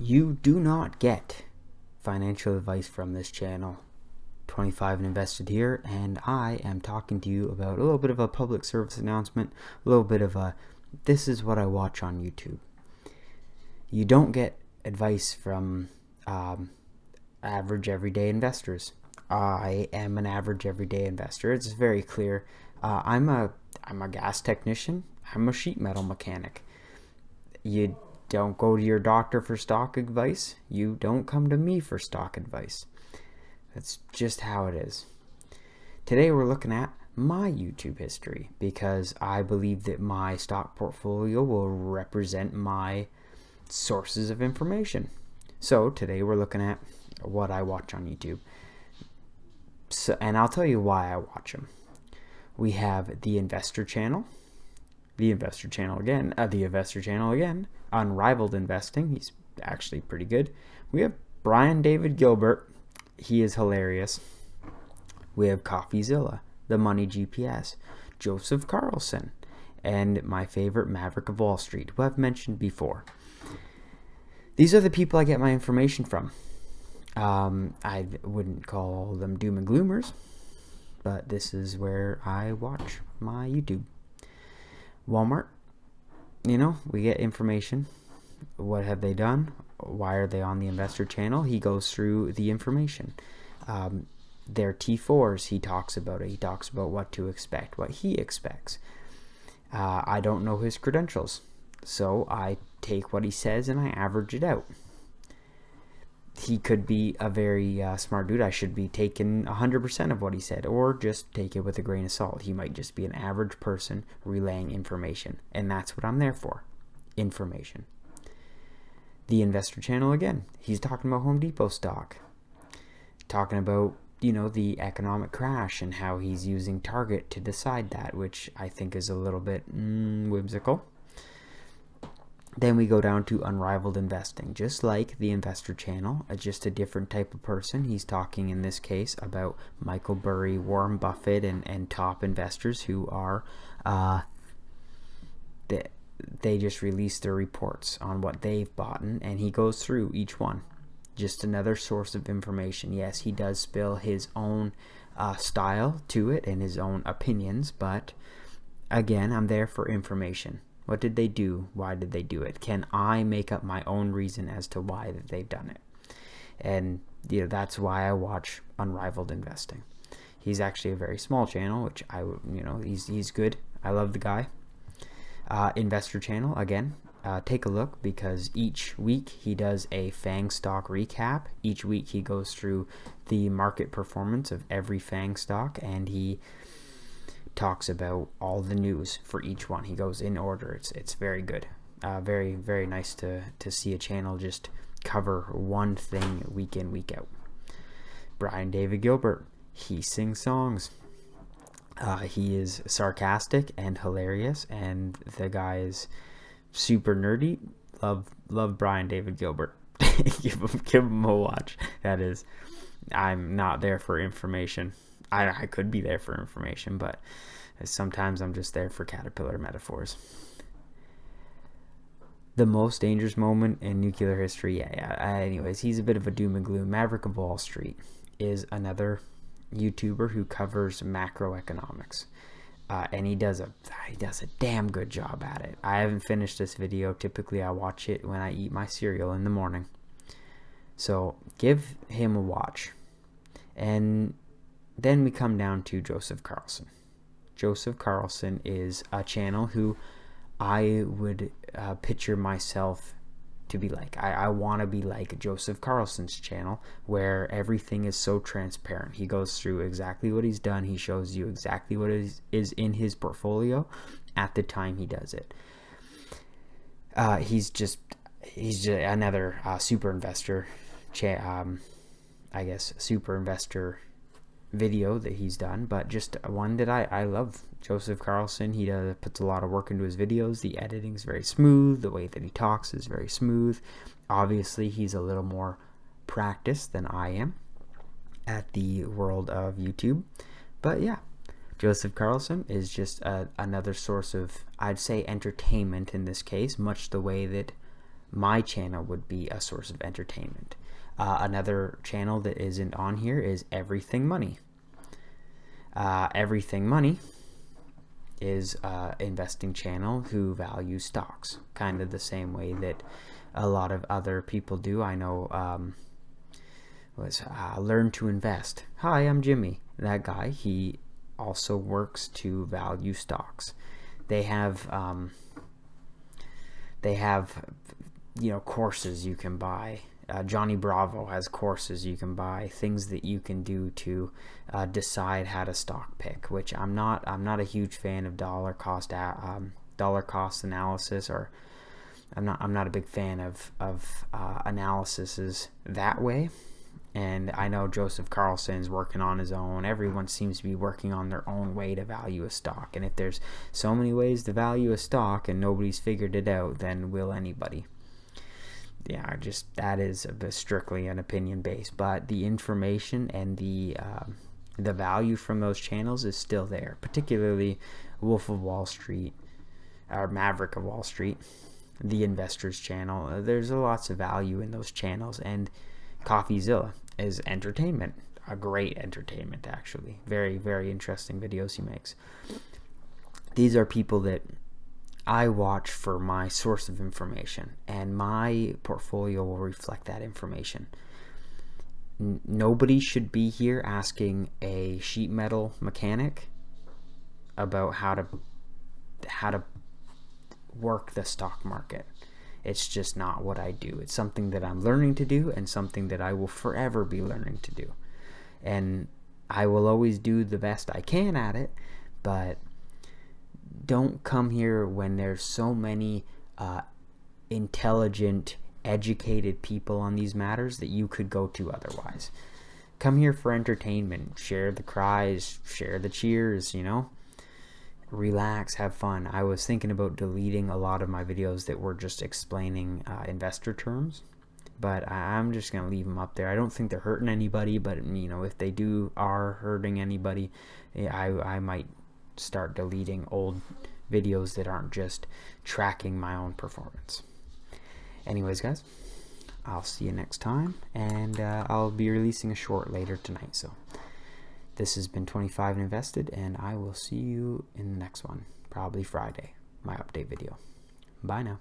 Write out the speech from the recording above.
You do not get financial advice from this channel. 25 and invested here, and I am talking to you about a little bit of a public service announcement, a little bit of a this is what I watch on YouTube. You don't get advice from average everyday investors. I am an average everyday investor. It's very clear. I'm a gas technician. I'm a sheet metal mechanic. You don't go to your doctor for stock advice. You don't come to me for stock advice. That's just how it is. Today we're looking at my YouTube history because I believe that my stock portfolio will represent my sources of information. So today we're looking at what I watch on YouTube. And I'll tell you why I watch them. We have the Investor Channel, the Investor Channel again, Unriveled Investing. He's actually pretty good. We have Brian David Gilbert. He is hilarious. We have CoffeeZilla, The Money GPS, Joseph Carlson, and my favorite Mavrick of Wall Street, who I've mentioned before. These are the people I get my information from. I wouldn't call them doom and gloomers, but this is where I watch my YouTube. Walmart, we get information. What have they done? Why are they on the Investor Channel? He goes through the information. Their T4s, he talks about it. He talks about what to expect, what he expects. I don't know his credentials, so I take what he says and I average it out. He could be a very smart dude. I should be taking 100% of what he said, or just take it with a grain of salt. He might just be an average person relaying information, and that's what I'm there for, information. The Investor Channel again, he's talking about Home Depot stock, talking about the economic crash and how he's using Target to decide that, which I think is a little bit whimsical. Then we go down to Unriveled Investing, just like the Investor Channel, just a different type of person. He's talking in this case about Michael Burry, Warren Buffett, and top investors who are they just released their reports on what they've bought, and he goes through each one. Just another source of information. Yes, he does spill his own style to it and his own opinions, but again, I'm there for information. What did they do? Why did they do it? Can I make up my own reason as to why that they've done it? And that's why I watch Unriveled Investing. He's actually a very small channel, which he's good. I love the guy. Investor Channel again. Take a look, because each week he does a FANG stock recap. Each week he goes through the market performance of every FANG stock, and he talks about all the news for each one. He goes in order. It's very good. Very, very nice to see a channel just cover one thing week in, week out. Brian David Gilbert, he sings songs. He is sarcastic and hilarious, and the guy is super nerdy. Love Brian David Gilbert. give him a watch. That is, I'm not there for information. I could be there for information, but sometimes I'm just there for caterpillar metaphors. The most dangerous moment in nuclear history. Anyways, he's a bit of a doom and gloom. Mavrick of Wall Street is another YouTuber who covers macroeconomics, and he does a damn good job at it. I haven't finished this video. Typically, I watch it when I eat my cereal in the morning. So give him a watch. And then we come down to Joseph Carlson. Joseph Carlson is a channel who I would picture myself to be like. I want to be like Joseph Carlson's channel, where everything is so transparent. He goes through exactly what he's done. He shows you exactly what is in his portfolio at the time he does it. He's just another super investor, super investor video that he's done, but just one that I love. Joseph Carlson, he puts a lot of work into his videos. The editing is very smooth. The way that he talks is very smooth. Obviously, he's a little more practiced than I am at the world of YouTube, but yeah, Joseph Carlson is just another source of, I'd say, entertainment in this case, much the way that my channel would be a source of entertainment. Another channel that isn't on here is Everything Money. Everything Money is an investing channel who values stocks, kind of the same way that a lot of other people do. I know Learn to Invest. Hi, I'm Jimmy. That guy, he also works to value stocks. They have courses you can buy. Johnny Bravo has courses you can buy, things that you can do to decide how to stock pick, which I'm not a huge fan of dollar cost analysis, or I'm not a big fan of analyses that way. And I know Joseph Carlson's working on his own. Everyone seems to be working on their own way to value a stock. And if there's so many ways to value a stock and nobody's figured it out, then will anybody? Yeah, that is strictly an opinion based. But the information and the value from those channels is still there. Particularly Wolf of Wall Street, or Mavrick of Wall Street, the Investors Channel. There's lots of value in those channels. And CoffeeZilla is entertainment, a great entertainment, actually. Very, very interesting videos he makes. These are people that I watch for my source of information, and my portfolio will reflect that information. Nobody should be here asking a sheet metal mechanic about how to work the stock market. It's just not what I do. It's something that I'm learning to do, and something that I will forever be learning to do. And I will always do the best I can at it, but don't come here when there's so many intelligent, educated people on these matters that you could go to otherwise. Come here for entertainment. Share the cries, share the cheers, Relax, have fun. I was thinking about deleting a lot of my videos that were just explaining investor terms, but I'm just going to leave them up there. I don't think they're hurting anybody, but if they are hurting anybody, I might start deleting old videos that aren't just tracking my own performance. Anyways, guys, I'll see you next time, and I'll be releasing a short later tonight. So this has been 25 and Invested, and I will see you in the next one, probably Friday, my update video. Bye now.